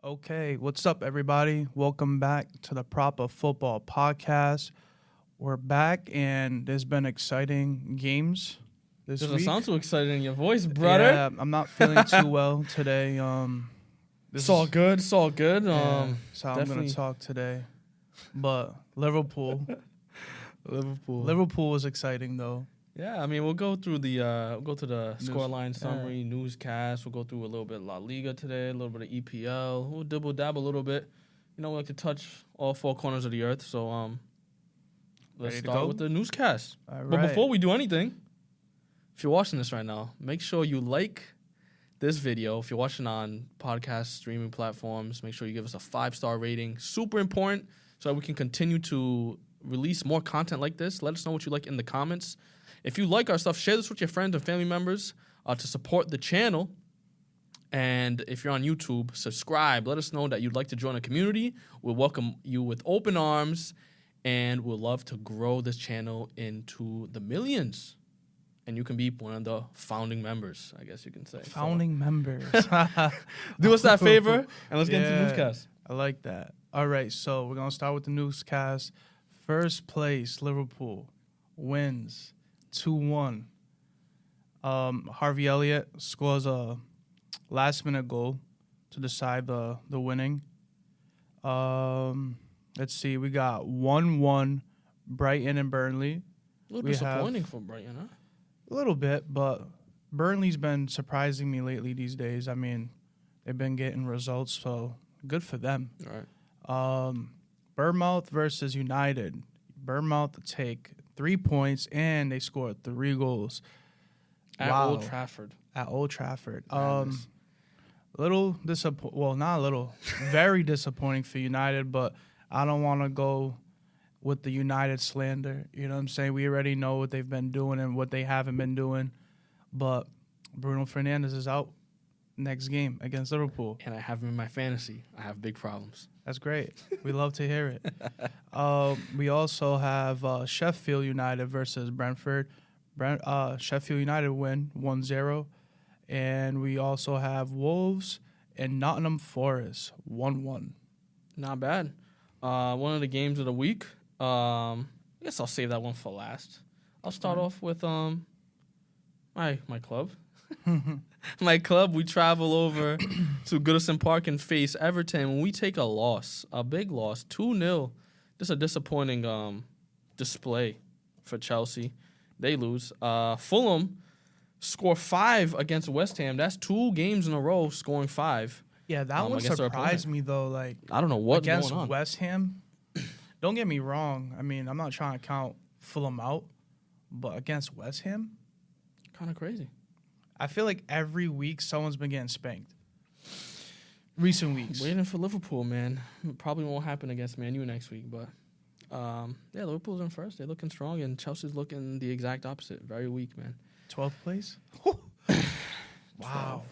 Okay, what's up, everybody? Welcome back to the Proper Football Podcast. We're back, and there's been exciting games this Doesn't week. sound too excited in your voice, brother. Yeah, I'm not feeling too well today. It's all good. So I'm Definitely. gonna talk today. But Liverpool was exciting though. Yeah, I mean, we'll go through the News- scoreline summary, newscast. We'll go through a little bit of La Liga today, a little bit of EPL. We'll dibble-dab a little bit. You know, we like to touch all four corners of the earth. So, let's Ready to start go? with the newscast. All But right. before we do anything, if you're watching this right now, make sure you like this video. If you're watching on podcast streaming platforms, make sure you give us a 5-star rating. Super important so that we can continue to release more content like this. Let us know what you like in the comments. If you like our stuff, share this with your friends and family members to support the channel. And if you're on YouTube, subscribe. Let us know that you'd like to join a community. We'll welcome you with open arms, and we'll love to grow this channel into the millions. And you can be one of the founding members, I guess you can say. Founding members. Do us that favor, and let's get into the Yeah. newscast. I like that. All right, so we're gonna start with the newscast. First place, Liverpool wins 2-1. Harvey Elliott scores a last-minute goal to decide the winning. Let's see, we got 1-1 Brighton and Burnley. A little We disappointing for Brighton, huh? A little bit, but Burnley's been surprising me lately these days. I mean, they've been getting results, so good for them. All right. Bournemouth versus United. Bournemouth take 3 points, and they scored 3 goals. At Wow. Old Trafford. At Old Trafford. Madness. Little well, not a little, very disappointing for United, but I don't want to go with the United slander. You know what I'm saying? We already know what they've been doing and what they haven't been doing, but Bruno Fernandes is out next game against Liverpool. And I have him in my fantasy. I have big problems. That's great. We love to hear it. We also have Sheffield United versus Brentford. Sheffield United win 1-0. And we also have Wolves and Nottingham Forest 1-1. Not bad. One of the games of the week. I guess I'll save that one for last. I'll start off with my club. My club, we travel over to Goodison Park and face Everton. When we take a loss, a big loss, 2-0. Just a disappointing display for Chelsea. They lose. Fulham score 5 against West Ham. That's 2 games in a row scoring 5. Yeah, that one against our surprised me, though. Like, I don't know what's against going on. West Ham, don't get me wrong. I mean, I'm not trying to count Fulham out, but against West Ham, Kind of crazy. I feel like every week someone's been getting spanked. Recent weeks. Waiting for Liverpool, man. Probably won't happen against Man U next week, but Liverpool's in first. They're looking strong, and Chelsea's looking the exact opposite. Very weak, man. 12th place? Wow.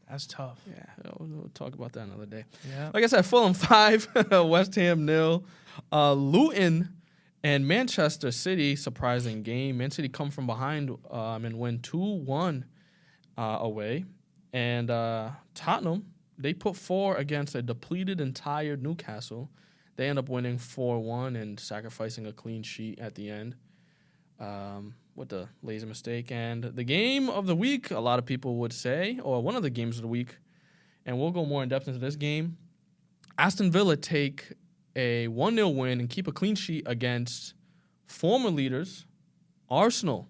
That's tough. Yeah, we'll talk about that another day. Yeah. Like I said, Fulham 5, West Ham 0. Luton and Manchester City, surprising game. Man City come from behind and win 2-1 away. And Tottenham, they put 4 against a depleted and tired Newcastle. They end up winning 4-1 and sacrificing a clean sheet at the end with a lazy mistake. And the game of the week, a lot of people would say, or one of the games of the week, and we'll go more in depth into this game, Aston Villa take a 1-0 win and keep a clean sheet against former leaders, Arsenal.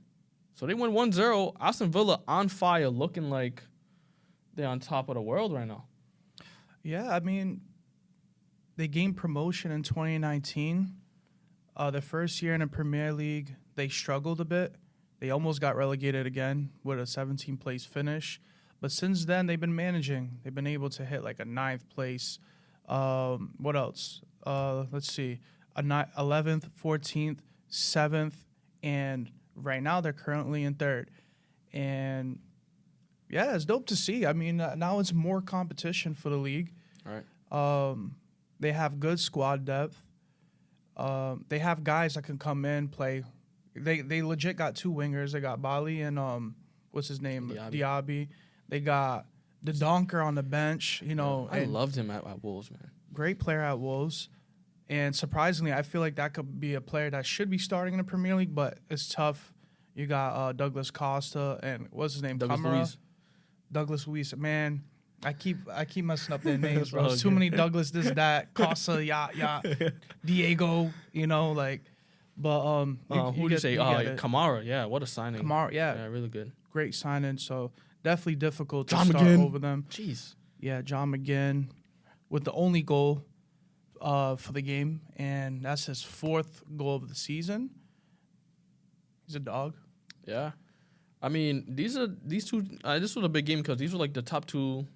So they win 1-0. Aston Villa on fire, looking like they're on top of the world right now. Yeah, I mean, they gained promotion in 2019. The first year in the Premier League, they struggled a bit. They almost got relegated again with a 17th place finish. But since then, they've been managing. They've been able to hit like a 9th place. What else? Let's see. 11th, 14th, 7th, and right now they're currently in 3rd. And yeah, it's dope to see. I mean, now it's more competition for the league. All right. They have good squad depth. They have guys that can come in, play. They legit got 2 wingers. They got Bali and what's his name? Diaby. Diaby. They got the donker on the bench, I loved him at Wolves, man. Great player at Wolves. And surprisingly, I feel like that could be a player that should be starting in the Premier League, but it's tough. You got Douglas Costa and what's his name? Douglas Luiz. Man, I keep messing up their names, bro. There's too many Douglas, this, that, Costa, Diego, But who do you say? Kamara, yeah, what a signing. Kamara, yeah, really good. Great signing. So definitely difficult to John start McGinn. over them. Jeez. Yeah, John McGinn with the only goal for the game, and that's his 4th goal of the season. He's a dog. Yeah, I mean these two. This was a big game because these were like the top two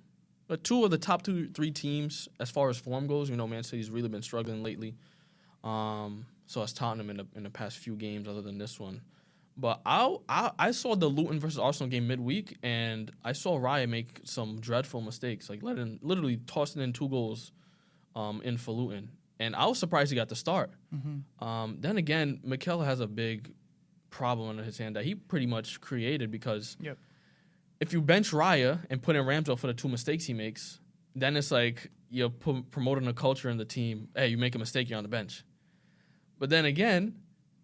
of the top 3 teams as far as form goes. Man City's really been struggling lately. So has Tottenham in the past few games, other than this one. But I saw the Luton versus Arsenal game midweek, and I saw Raya make some dreadful mistakes, like literally tossing in 2 goals in for Luton. And I was surprised he got the start. Mm-hmm. Then again, Mikel has a big problem on his hand that he pretty much created because if you bench Raya and put in Ramsdale for the 2 mistakes he makes, then it's like you're promoting a culture in the team. Hey, you make a mistake, you're on the bench. But then again,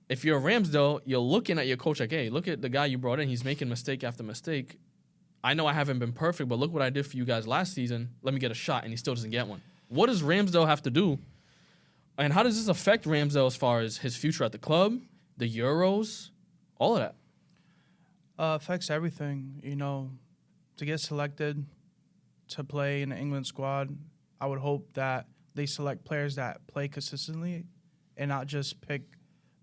if you're Ramsdale, you're looking at your coach like, hey, look at the guy you brought in. He's making mistake after mistake. I know I haven't been perfect, but look what I did for you guys last season. Let me get a shot, and he still doesn't get one. What does Ramsdale have to do? And how does this affect Ramsdale as far as his future at the club, the Euros, all of that? Affects everything. To get selected to play in the England squad, I would hope that they select players that play consistently and not just pick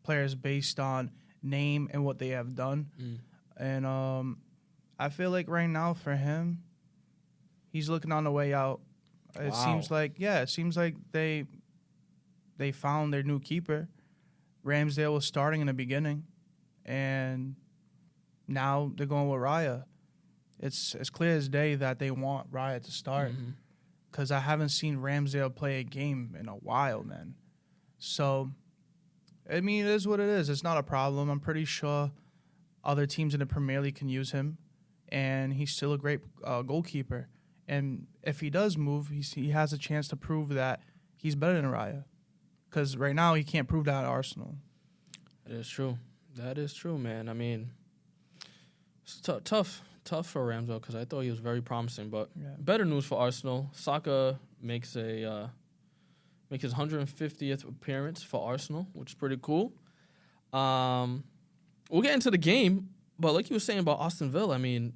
players based on name and what they have done. And I feel like right now for him, he's looking on the way out. It seems like they found their new keeper. Ramsdale was starting in the beginning, and now they're going with Raya. It's clear as day that they want Raya to start because I haven't seen Ramsdale play a game in a while, man. So, I mean, it is what it is. It's not a problem. I'm pretty sure other teams in the Premier League can use him, and he's still a great goalkeeper. And if he does move, he has a chance to prove that he's better than Raya. Because right now he can't prove that at Arsenal. That is true. That is true, man. I mean, it's tough for Ramsdale because I thought he was very promising. But better news for Arsenal. Saka makes his 150th appearance for Arsenal, which is pretty cool. We'll get into the game, but like you were saying about Aston Villa, I mean,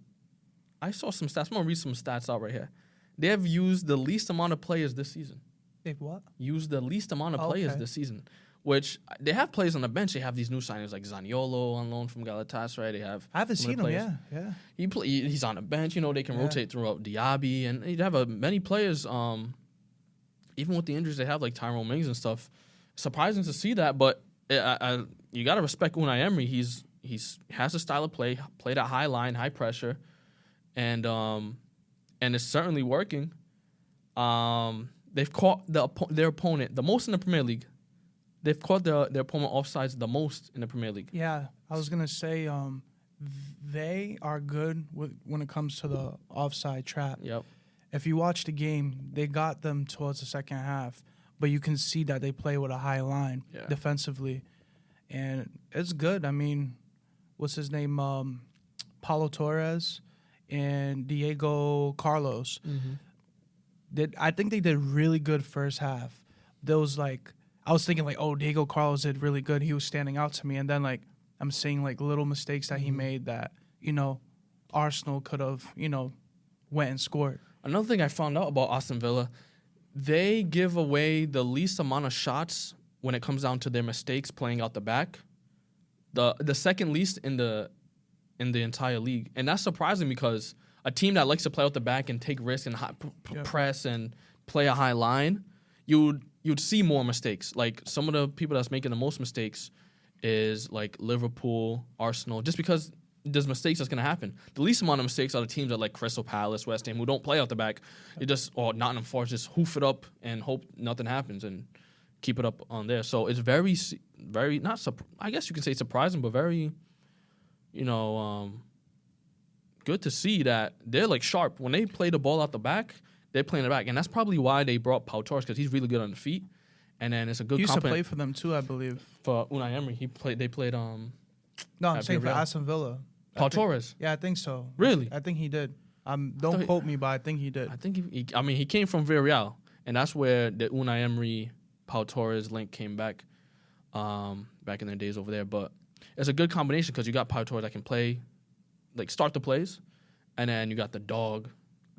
I saw some stats. I'm going to read some stats out right here. They have used the least amount of players this season. They've what? Used the least amount of players this season, which they have players on the bench. They have these new signings like Zaniolo on loan from Galatasaray. I haven't seen him, yeah. He's on the bench. They can rotate throughout Diaby, and they have many players, even with the injuries they have, like Tyrone Mings and stuff. Surprising to see that, but you got to respect Unai Emery. He has a style of play, played at high line, high pressure, and it's certainly working. They've caught their opponent the most in the Premier League. They've caught their opponent offsides the most in the Premier League. Yeah, I was gonna say they are good when it comes to the offside trap. Yep. If you watch the game, they got them towards the second half, but you can see that they play with a high line defensively, and it's good. I mean, what's his name? Paulo Torres and Diego Carlos. Mm-hmm. I think they did really good first half. There was I was thinking Diego Carlos did really good. He was standing out to me, and then I'm seeing little mistakes that he made that Arsenal could have went and scored. Another thing I found out about Aston Villa, they give away the least amount of shots when it comes down to their mistakes playing out the back. The second least in the entire league, and that's surprising because a team that likes to play out the back and take risks and press and play a high line, you'd see more mistakes. Like some of the people that's making the most mistakes is like Liverpool, Arsenal, just because there's mistakes that's going to happen. The least amount of mistakes are the teams that like Crystal Palace, West Ham, who don't play out the back. Or Nottingham Forest, just hoof it up and hope nothing happens and keep it up on there. So it's very, very, I guess you can say surprising, but very, good to see that they're like sharp. When they play the ball out the back, they're playing it back. And that's probably why they brought Pau Torres, because he's really good on the feet. And then it's a good He used to compliment play for them too, I believe. for Unai Emery. They played No, I'm at saying for Villarreal. Aston Villa. Pau Torres. Yeah, I think so. Really? I think he did. Don't quote me, but I think he did. I think he came from Villarreal, and that's where the Unai Emery Pau Torres link came back in their days over there. But it's a good combination because you got Pau Torres that can play, like start the plays, and then you got the dog,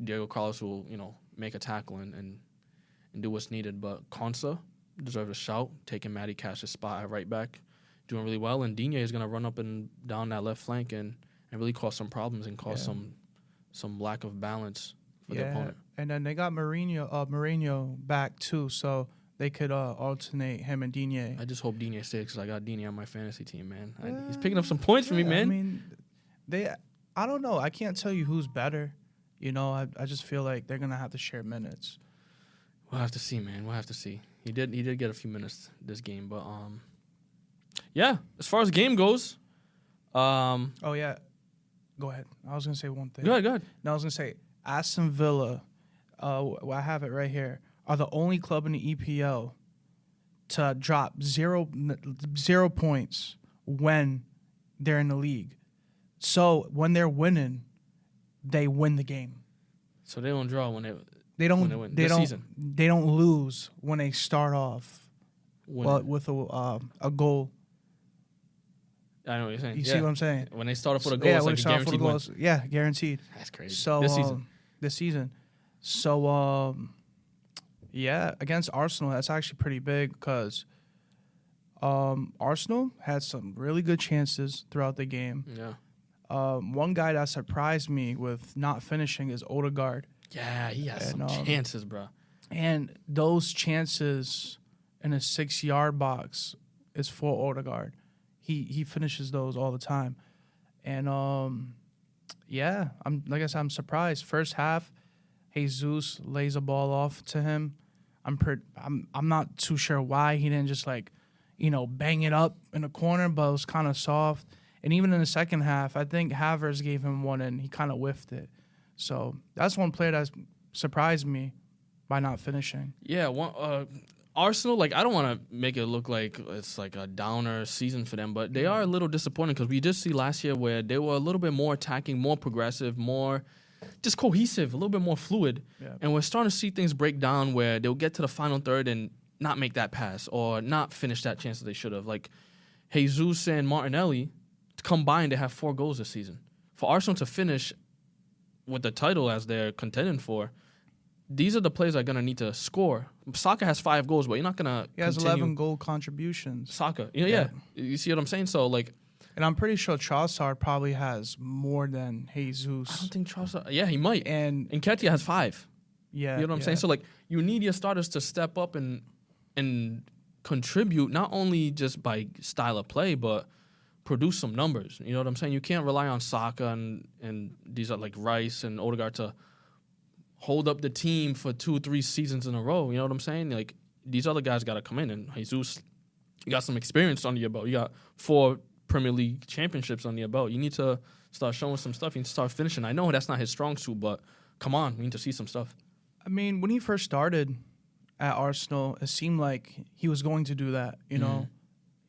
Diego Carlos, who will, make a tackle and do what's needed. But Konsa deserves a shout, taking Matty Cash's spot at right back, doing really well. And Digne is going to run up and down that left flank and really cause some problems and cause some lack of balance for the opponent. And then they got Mourinho back too, so they could alternate him and Digne. I just hope Digne stays because I got Digne on my fantasy team, man. He's picking up some points for me, man. I mean, I don't know. I can't tell you who's better. I just feel like they're gonna have to share minutes. We'll have to see, man. We'll have to see. He did get a few minutes this game, but yeah. As far as the game goes, Oh yeah, go ahead. I was gonna say one thing. Go ahead. No, I was gonna say Aston Villa. I have it right here. Are the only club in the EPL to drop zero points when they're in the league. So when they're winning, they win the game. So they don't draw when They don't. win. They This don't. season. They don't lose when they start off Winning. with a goal. I know what you're saying. You see what I'm saying? When they start off with a goal, Yeah, it's when like they a start off with guaranteed win. goals. Yeah, guaranteed. That's crazy. So This season. So yeah, against Arsenal, that's actually pretty big because Arsenal had some really good chances throughout the game. Yeah. One guy that surprised me with not finishing is Odegaard. Yeah, he has And, some chances, bro. And those chances in a 6-yard box is for Odegaard. He finishes those all the time. And yeah, I'm surprised. First half, Jesus lays a ball off to him. I'm not too sure why he didn't just bang it up in the corner, but it was kind of soft. And even in the second half, I think Havertz gave him one and he kind of whiffed it. So that's one player that surprised me by not finishing. Yeah, Arsenal, I don't want to make it look like it's like a downer season for them, but they are a little disappointing because we did see last year where they were a little bit more attacking, more progressive, more just cohesive, a little bit more fluid. Yeah. And we're starting to see things break down where they'll get to the final third and not make that pass or not finish that chance that they should have. Like Jesus and Martinelli combined to have 4 goals this season. For Arsenal to finish with the title as they're contending for, these are the players that are going to need to score. Saka has 5 goals, but you're not going to He has 11 goal contributions. Saka. Yeah. You see what I'm saying? So, And I'm pretty sure Trossard probably has more than Jesus. I don't think Trossard... Yeah, he might. And Nketiah has 5. yeah, You know what I'm saying? So, you need your starters to step up and contribute, not only just by style of play, but produce some numbers. You know what I'm saying? You can't rely on Saka and these are like Rice and Odegaard to hold up the team for 2-3 seasons in a row. You know what I'm saying? These other guys got to come in. And Jesus, you got some experience under your belt. You got 4 Premier League championships under your belt. You need to start showing some stuff. You need to start finishing. I know that's not his strong suit, but come on, we need to see some stuff. I mean, when he first started at Arsenal, it seemed like he was going to do that. You know,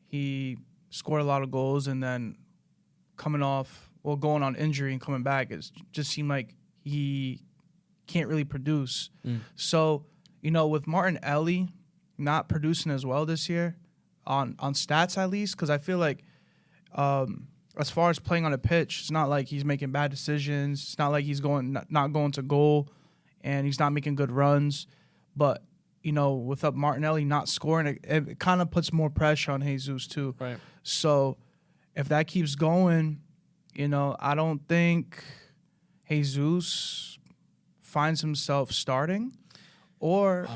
he scored a lot of goals, and then going on injury and coming back, it just seemed like he can't really produce. So, with Martinelli not producing as well this year, on stats at least, because I feel like as far as playing on a pitch, it's not like he's making bad decisions. It's not like he's not going to goal, and he's not making good runs. But without Martinelli not scoring, it kind of puts more pressure on Jesus too. Right. So if that keeps going, I don't think Jesus finds himself starting, or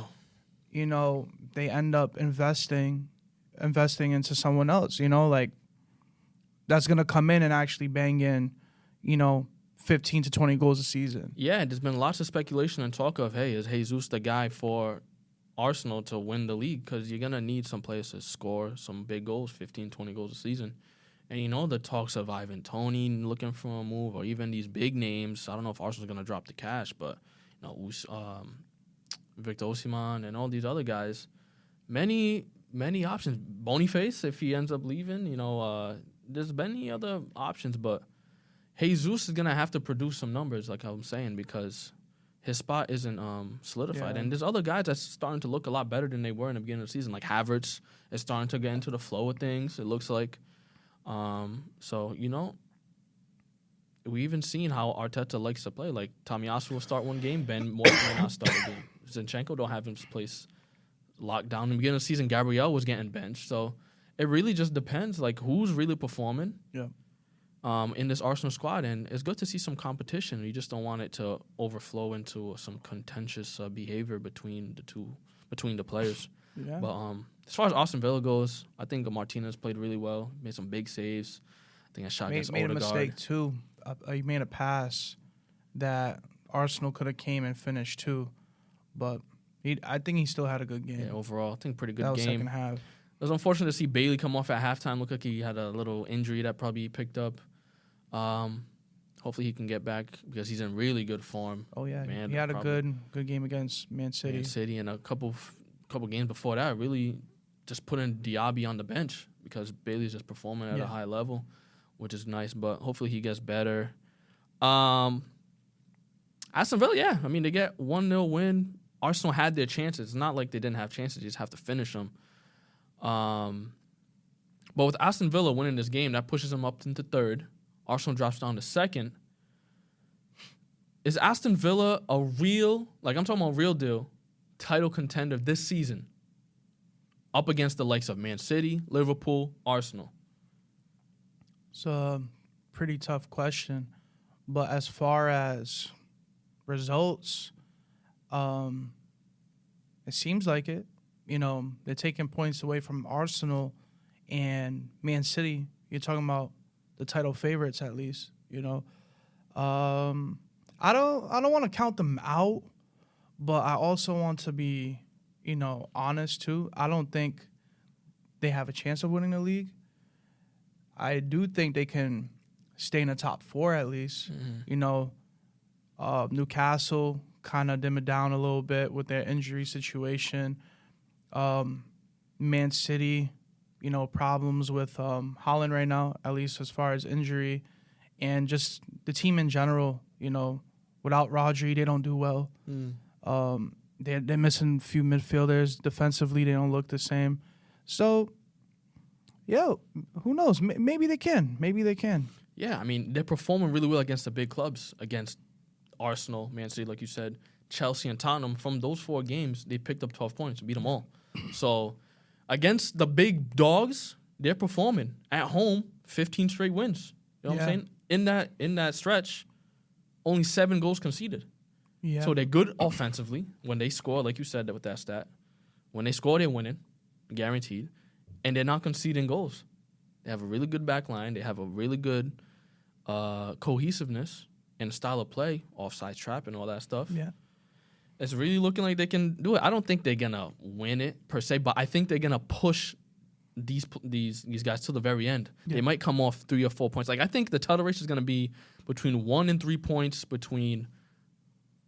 they end up investing into someone else. That's gonna come in and actually bang in, 15 to 20 goals a season. Yeah, there's been lots of speculation and talk of, hey, is Jesus the guy for Arsenal to win the league? Because you're going to need some players to score some big goals, 15, 20 goals a season. And the talks of Ivan Toney looking for a move, or even these big names. I don't know if Arsenal's going to drop the cash, but Victor Osimhen and all these other guys, many options. Boniface, if he ends up leaving, there's many other options, but Jesus is going to have to produce some numbers, like I'm saying, because his spot isn't solidified. Yeah. And there's other guys that's starting to look a lot better than they were in the beginning of the season, like Havertz is starting to get into the flow of things, it looks like. We even seen how Arteta likes to play. Like, Tomiyasu will start one game, Ben White may not start a game. Zinchenko don't have his place locked down. In the beginning of the season, Gabriel was getting benched. So it really just depends, like, who's really performing in this Arsenal squad. And it's good to see some competition. You just don't want it to overflow into some contentious behavior between the players. Yeah. But as far as Aston Villa goes, I think Martinez played really well, made some big saves. I think a shot against made Odegaard. a mistake too. He made a pass that Arsenal could have came and finished too, but I think he still had a good game. Yeah, overall, I think pretty good that was game. Second half. It was unfortunate to see Bailey come off at halftime. Looked like he had a little injury that probably he picked up. Hopefully he can get back because he's in really good form. Oh yeah, Man, he had a good game against Man City. Man City, and a couple games before that, really just putting Diaby on the bench because Bailey's just performing at a high level, which is nice. But hopefully he gets better. Aston Villa, I mean, they get 1-0 win. Arsenal had their chances. It's not like they didn't have chances. You just have to finish them. But with Aston Villa winning this game, that pushes them up into third. Arsenal drops down to second. Is Aston Villa a real, like I'm talking about real deal, title contender this season? Up against the likes of Man City, Liverpool, Arsenal. It's a pretty tough question. But as far as results, it seems like it. They're taking points away from Arsenal and Man City. You're talking about the title favorites, at least. I don't want to count them out, but I also want to be, honest too. I don't think they have a chance of winning the league. I do think they can stay in the top four at least. Mm-hmm. Newcastle kind of dimmed down a little bit with their injury situation. Man City, problems with Holland right now, at least as far as injury. And just the team in general, without Rodri, they don't do well. They're missing a few midfielders. Defensively, they don't look the same. So, who knows? Maybe they can. Yeah, I mean, they're performing really well against the big clubs, against Arsenal, Man City, like you said, Chelsea and Tottenham. From those 4 games, they picked up 12 points, beat them all. So, against the big dogs, they're performing. At home, 15 straight wins. You know what I'm saying? In that stretch, only 7 goals conceded. Yeah. So they're good offensively. When they score, like you said with that stat, when they score, they're winning, guaranteed. And they're not conceding goals. They have a really good back line. They have a really good cohesiveness and style of play, offside trap and all that stuff. Yeah. It's really looking like they can do it. I don't think they're going to win it per se, but I think they're going to push these guys to the very end. Yeah. They might come off 3 or 4 points. Like, I think the title race is going to be between 1 and 3 points between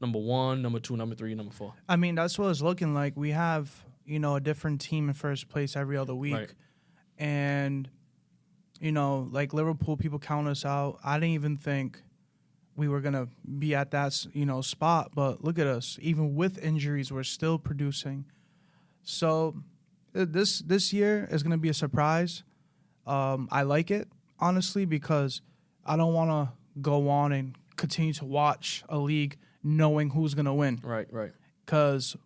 number 1, number 2, number 3, number 4. I mean, that's what it's looking like. We have, a different team in first place every other week. Right. And, like Liverpool, people count us out. I didn't even think we were going to be at that, spot. But look at us. Even with injuries, we're still producing. So this year is going to be a surprise. I like it, honestly, because I don't want to go on and continue to watch a league knowing who's going to win. Right. Because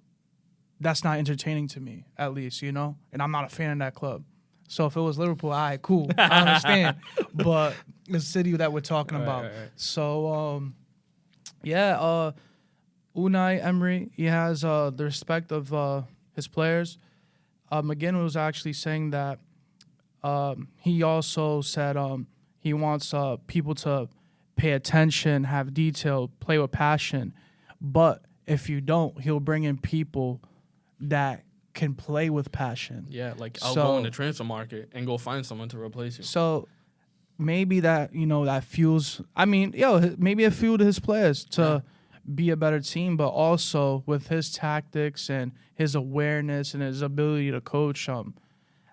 that's not entertaining to me, at least, and I'm not a fan of that club. So if it was Liverpool, all right, cool. I understand. But it's City that we're talking about. Right. So, Unai Emery, he has the respect of his players. McGinn was actually saying that he also said he wants people to pay attention, have detail, play with passion. But if you don't, he'll bring in people that can play with passion. Yeah, like I'll go in the transfer market and go find someone to replace you. So maybe that, that fuels. I mean, maybe it fueled his players to be a better team, but also with his tactics and his awareness and his ability to coach.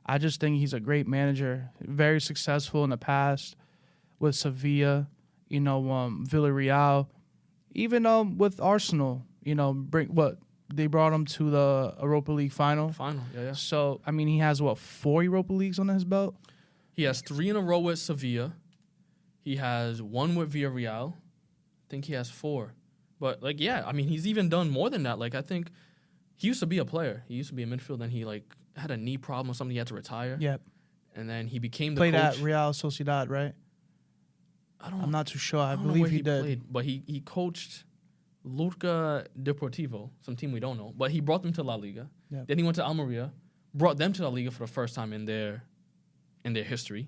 I just think he's a great manager, very successful in the past with Sevilla, Villarreal, even with Arsenal. They brought him to the Europa League final. Yeah. So I mean, he has 4 Europa Leagues on his belt. He has 3 in a row with Sevilla. He has 1 with Villarreal. I think he has 4. But he's even done more than that. I think he used to be a player. He used to be a midfielder, and he had a knee problem or something. He had to retire. Yep. And then he became the coach. Played coach. at Real Sociedad, right? I'm not too sure. I believe he did. Played, but he coached Luca Deportivo, some team we don't know. But he brought them to La Liga. Yep. Then he went to Almeria, brought them to La Liga for the first time in their history.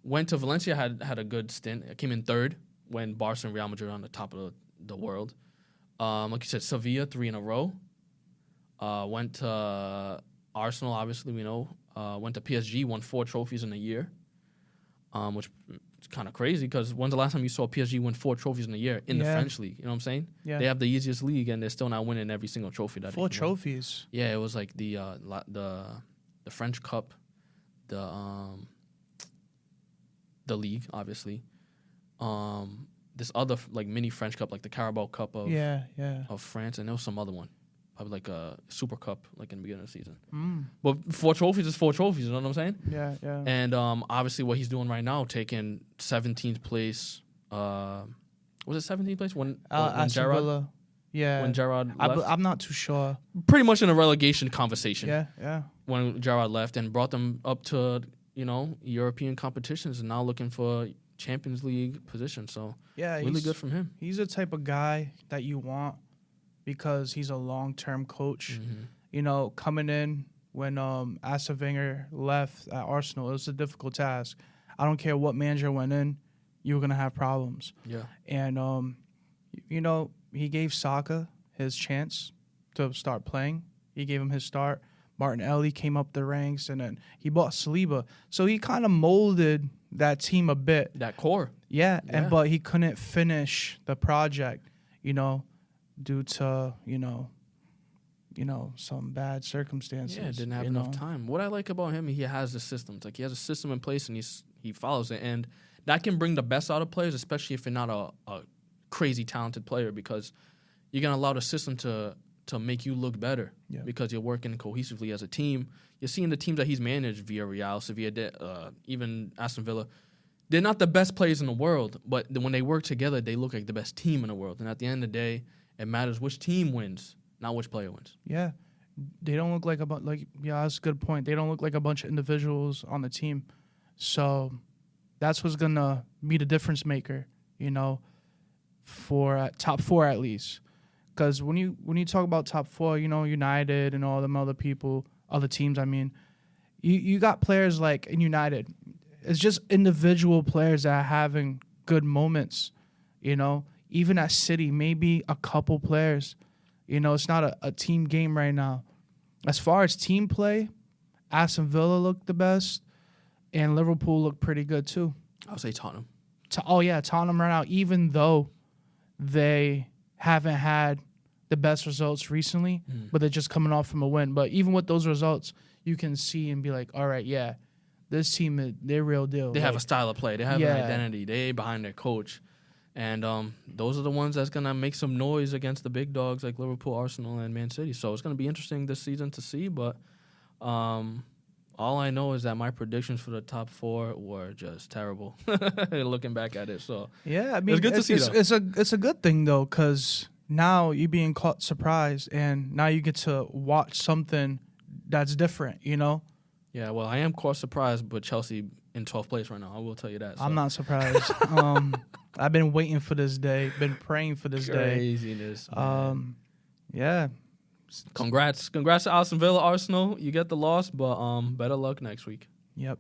Went to Valencia, had a good stint. Came in 3rd when Barca and Real Madrid were on the top of the world. Like you said, Sevilla 3 in a row. Went to Arsenal, obviously we know. Went to PSG, won 4 trophies in a year, which is kind of crazy because when's the last time you saw PSG win 4 trophies in a year in the French league? You know what I'm saying? Yeah. They have the easiest league and they're still not winning every single trophy. 4 trophies? Yeah, it was like the French Cup, the league, obviously. This other mini French Cup, like the Carabao Cup of France, and there was some other one. Probably like a Super Cup, in the beginning of the season. But 4 trophies is 4 trophies, you know what I'm saying? Yeah. And obviously what he's doing right now, taking 17th place. Was it 17th place when Aston Villa. Yeah. When Gerrard left? I'm not too sure. Pretty much in a relegation conversation. Yeah. When Gerrard left and brought them up to, European competitions and now looking for Champions League position. So really good from him. He's the type of guy that you want because he's a long-term coach. Mm-hmm. Coming in when Arsene Wenger left at Arsenal, it was a difficult task. I don't care what manager went in, you were going to have problems. Yeah. And, he gave Saka his chance to start playing. He gave him his start. Martinelli came up the ranks, and then he bought Saliba. So he kind of molded that team a bit. That core. Yeah. But he couldn't finish the project, due to, some bad circumstances. Yeah, didn't have enough time. What I like about him, he has the system. It's he has a system in place and he follows it. And that can bring the best out of players, especially if you're not a crazy talented player, because you're going to allow the system to make you look better because you're working cohesively as a team. You're seeing the teams that he's managed, Villarreal, Sevilla, even Aston Villa. They're not the best players in the world, but when they work together, they look like the best team in the world. And at the end of the day, it matters which team wins, not which player wins. Yeah. They don't look like that's a good point. They don't look like a bunch of individuals on the team. So that's what's going to be the difference maker, for top 4 at least. Because when you talk about top 4, United and all them other teams, you got players like in United. It's just individual players that are having good moments, Even at City, maybe a couple players. It's not a team game right now. As far as team play, Aston Villa looked the best, and Liverpool looked pretty good too. I would say Tottenham. Tottenham right now, even though they haven't had the best results recently, but they're just coming off from a win. But even with those results, you can see and be like, all right, yeah, this team, they're real deal. They have a style of play. They have an identity. They behind their coach. And those are the ones that's going to make some noise against the big dogs like Liverpool, Arsenal, and Man City. So it's going to be interesting this season to see. But all I know is that my predictions for the top 4 were just terrible looking back at it. So yeah, it's good to see, though. It's a good thing, though, because now you're being caught surprised, and now you get to watch something that's different, Yeah, well, I am caught surprised, but Chelsea in 12th place right now. I will tell you that. So. I'm not surprised. I've been waiting for this day, been praying for this day. Craziness. Yeah. Congrats to Aston Villa, Arsenal. You get the loss, but better luck next week. Yep.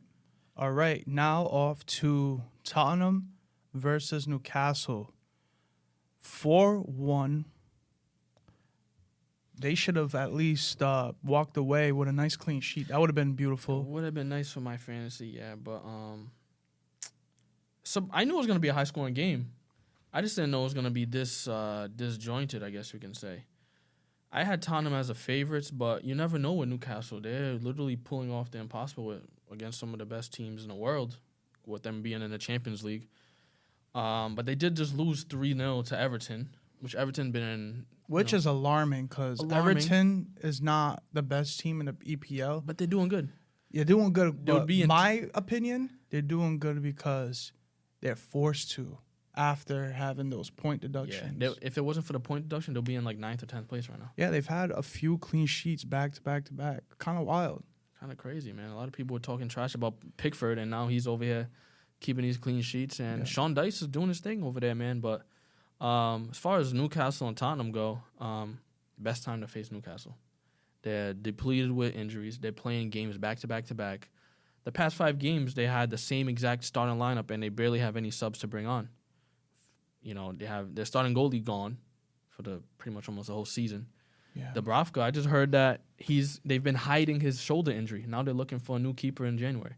All right, now off to Tottenham versus Newcastle. 4-1. They should have at least walked away with a nice clean sheet. That would have been beautiful. It would have been nice for my fantasy, yeah. But So I knew it was going to be a high-scoring game. I just didn't know it was going to be this disjointed, I guess you can say. I had Tottenham as a favorites, but you never know with Newcastle. They're literally pulling off the impossible against some of the best teams in the world, with them being in the Champions League. But they did just lose 3-0 to Everton, which Everton been in. Which is alarming because Everton is not the best team in the EPL. But they're doing good. You're doing good. But in my opinion, they're doing good because they're forced to after having those point deductions. Yeah, if it wasn't for the point deduction, they'll be in like 9th or 10th place right now. Yeah, they've had a few clean sheets back to back to back. Kind of wild. Kind of crazy, man. A lot of people were talking trash about Pickford, and now he's over here keeping these clean sheets. And Sean Dice is doing his thing over there, man. But as far as Newcastle and Tottenham go, best time to face Newcastle. They're depleted with injuries. They're playing games back to back to back. The past 5 games, they had the same exact starting lineup, and they barely have any subs to bring on. You know, they have their starting goalie gone for the pretty much almost the whole season. Yeah. Dubravka, I just heard that they've been hiding his shoulder injury. Now they're looking for a new keeper in January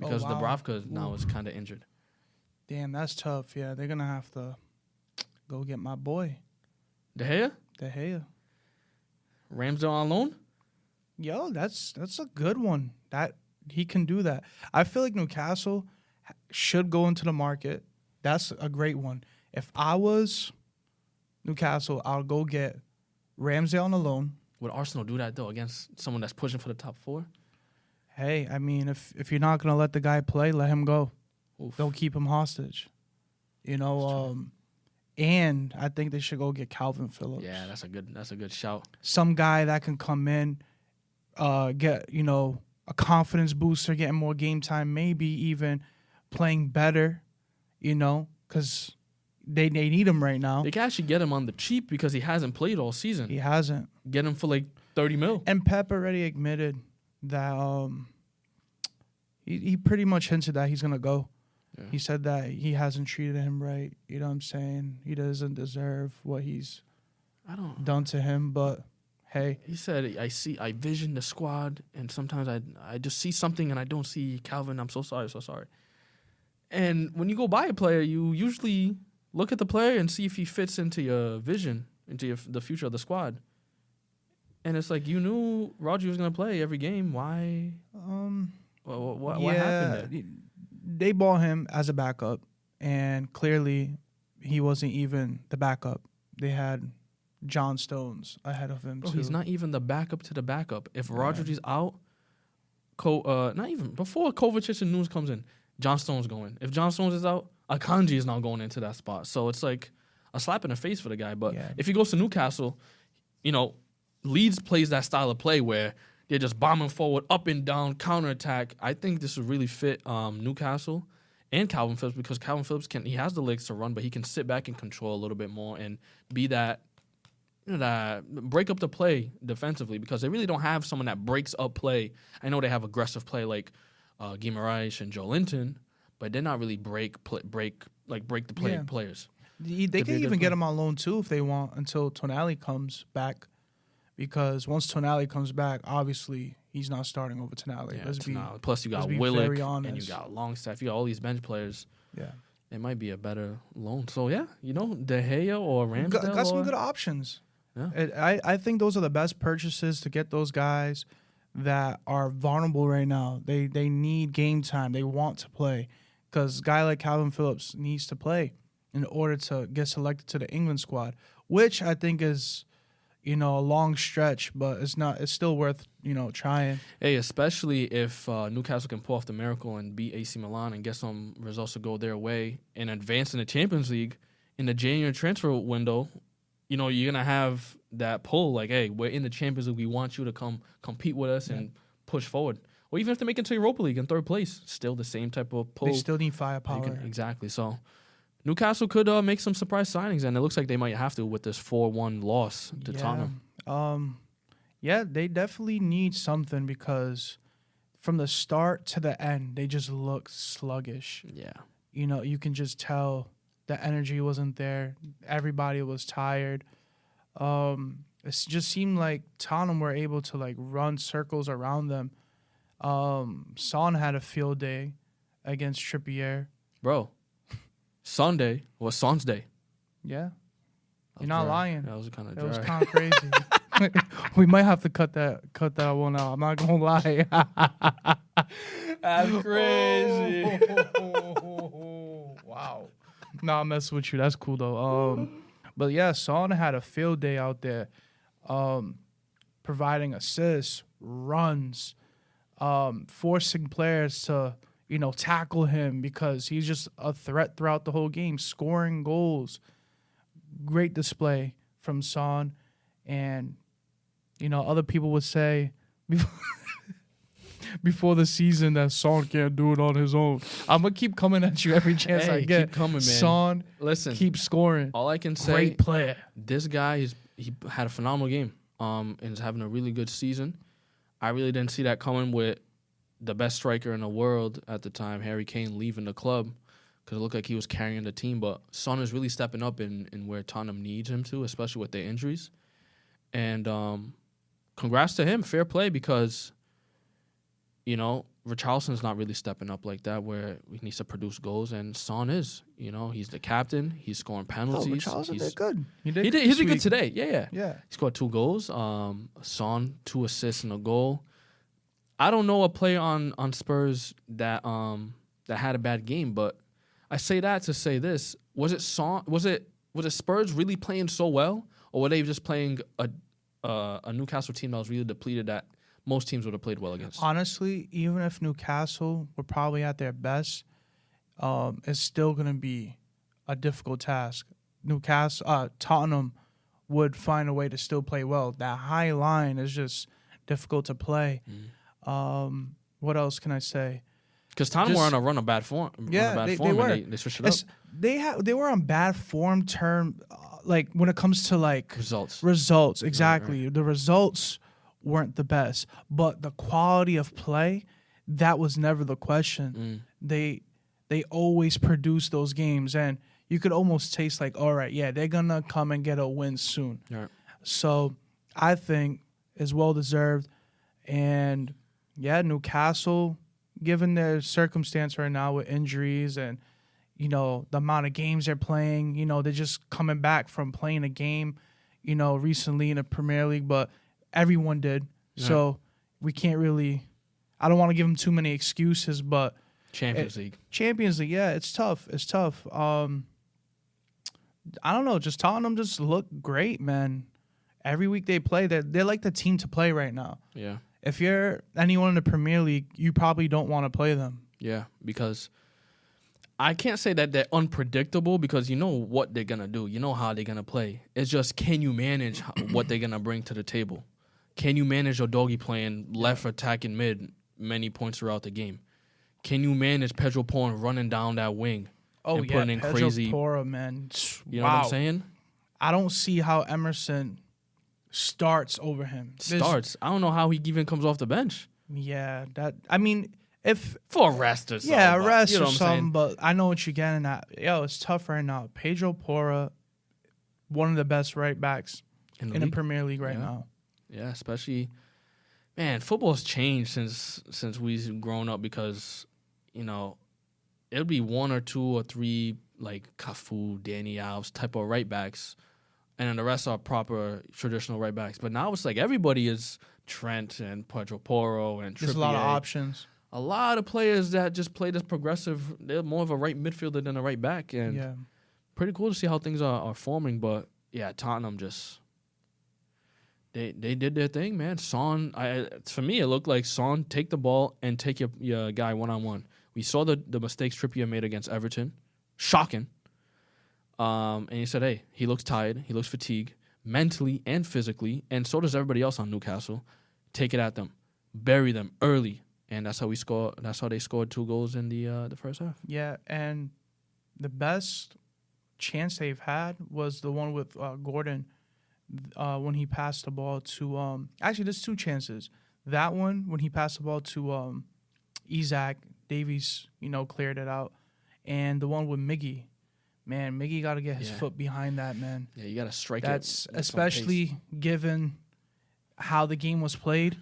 because Dubravka now is kind of injured. Damn, that's tough. Yeah, they're gonna have to go get my boy De Gea. Ramsdale on loan. Yo, that's a good one. That he can do that. I feel like Newcastle should go into the market. That's a great one. If I was Newcastle, I'll go get Ramsdale on a loan. Would Arsenal do that, though, against someone that's pushing for the top 4? Hey, I mean, if you're not going to let the guy play, let him go. Oof. Don't keep him hostage. You know, and I think they should go get Calvin Phillips. Yeah, that's a good shout. Some guy that can come in, get, a confidence booster, getting more game time, maybe even playing better, because they need him right now. They can actually get him on the cheap because he hasn't played all season. He hasn't. Get him for like 30 mil. And Pep already admitted that he pretty much hinted that he's going to go. Yeah. He said that he hasn't treated him right. You know what I'm saying? He doesn't deserve what he's done to him, but hey. He said, I vision the squad, and sometimes I just see something and I don't see Calvin. I'm so sorry. And when you go buy a player, you usually look at the player and see if he fits into your vision, into the future of the squad. And it's like, you knew Rodri was going to play every game. Why? What happened there? They bought him as a backup, and clearly he wasn't even the backup. They had John Stones ahead of him, too. He's not even the backup to the backup. If Rodri's out, not even, before Kovacic and Nunes comes in, John Stones going. If John Stones is out, Akanji is now going into that spot. So it's like a slap in the face for the guy. But if he goes to Newcastle, Leeds plays that style of play where they're just bombing forward, up and down, counterattack. I think this would really fit Newcastle and Calvin Phillips because Calvin Phillips he has the legs to run, but he can sit back and control a little bit more and be that break up the play defensively because they really don't have someone that breaks up play. I know they have aggressive play like Guimaraes and Joe Linton, but they're not really break the play players. They can even get him on loan too if they want until Tonali comes back. Because once Tonali comes back, obviously he's not starting over Tonali. Yeah, plus you got Willock and you got Longstaff. You got all these bench players. Yeah, it might be a better loan. So De Gea or Ramsdale. Got some good options. Yeah. I think those are the best purchases to get those guys that are vulnerable right now. They need game time. They want to play because a guy like Calvin Phillips needs to play in order to get selected to the England squad, which I think is a long stretch, but it's still worth, trying. Hey, especially if Newcastle can pull off the miracle and beat AC Milan and get some results to go their way and advance in the Champions League in the January transfer window, you're going to have that pull like, hey, we're in the Champions League. We want you to come compete with us and push forward. Or even if they make it to Europa League in 3rd place, still the same type of pull. They still need firepower. Exactly. So Newcastle could make some surprise signings, and it looks like they might have to with this 4-1 loss to Tottenham. They definitely need something because from the start to the end, they just looked sluggish. Yeah. You can just tell the energy wasn't there. Everybody was tired. It just seemed like Tottenham were able to, run circles around them. Son had a field day against Trippier. Bro. Sunday was Son's day. Yeah. That You're was not dry. lying. That was kind of It dry. was kind of crazy. We might have to cut that one out. I'm not gonna lie. That's crazy. Wow. Nah, I'm messing with you. That's cool though. But yeah, Son had a field day out there, providing assists, runs, forcing players to tackle him because he's just a threat throughout the whole game, scoring goals. Great display from Son, and other people would say before the season that Son can't do it on his own. I'm gonna kep coming at you every chance I get. Keep coming, man. Son, listen, keep scoring. All I can say, Great player. This guy he had a phenomenal game. And is having a really good season. I really didn't see that coming with the best striker in the world at the time, Harry Kane, leaving the club because it looked like he was carrying the team. But Son is really stepping up in where Tottenham needs him to, especially with their injuries. And congrats to him. Fair play because, Richarlison's not really stepping up like that where he needs to produce goals. And Son is. He's the captain. He's scoring penalties. Richarlison did good. He did good today. Yeah. Yeah. He scored 2 goals. Son, 2 assists and a goal. I don't know a player on Spurs that had a bad game, but I say that to say this: was it Spurs really playing so well, or were they just playing a Newcastle team that was really depleted that most teams would have played well against? Honestly, even if Newcastle were probably at their best, it's still going to be a difficult task. Tottenham would find a way to still play well. That high line is just difficult to play. What else can I say? Because Tottenham were on a run of bad form. They were. And they switched it up. They were on bad form like when it comes to like results. Exactly. Right. The results weren't the best, but the quality of play, that was never the question. They always produce those games, and you could almost taste like, all right, yeah, they're gonna come and get a win soon. Right. So I think it's well deserved, and yeah, Newcastle, given their circumstance right now with injuries and the amount of games they're playing, they're just coming back from playing a game, recently in the Premier League, but everyone did. Yeah. So we can't really, I don't want to give them too many excuses, but Champions League, yeah, it's tough. I don't know, just Tottenham just look great, man. Every week they play, they're like the team to play right now. Yeah. If you're anyone in the Premier League, you probably don't want to play them. Yeah, because I can't say that they're unpredictable because you know what they're going to do. You know how they're going to play. It's just, can you manage what they're going to bring to the table? Can you manage your doggy playing left attacking mid many points throughout the game? Can you manage Pedro Porro running down that wing and putting in Pedro crazy... Porro, man. You know what I'm saying? I don't see how Emerson starts over him. I don't know how he even comes off the bench. Yeah, if for a rest or something. Yeah, a rest or something, but I know what you're getting at. Yo, it's tough right now. Pedro Porro, one of the best right backs in the Premier League right now. Yeah, especially, man, football's changed since we've grown up because, it'll be 1 or 2 or 3 like Cafu, Danny Alves type of right backs, and then the rest are proper traditional right backs. But now it's like everybody is Trent and Pedro Porro and Trippier. There's a lot of options. A lot of players that just play this progressive. They're more of a right midfielder than a right back, and pretty cool to see how things are forming. But yeah, Tottenham just they did their thing, man. Son, for me, it looked like Son take the ball and take your guy 1-on-1. We saw the mistakes Trippier made against Everton, shocking. And he said, hey, he looks tired, he looks fatigued, mentally and physically, and so does everybody else on Newcastle. Take it at them, bury them early. And that's how we score. That's how they scored 2 goals in the first half. Yeah, and the best chance they've had was the one with Gordon when he passed the ball to. Actually, there's 2 chances. That one when he passed the ball to Isaac Davies, cleared it out, and the one with Miggy. Man, Miggy got to get his foot behind that, man. Yeah, you got to strike it. That's especially given how the game was played.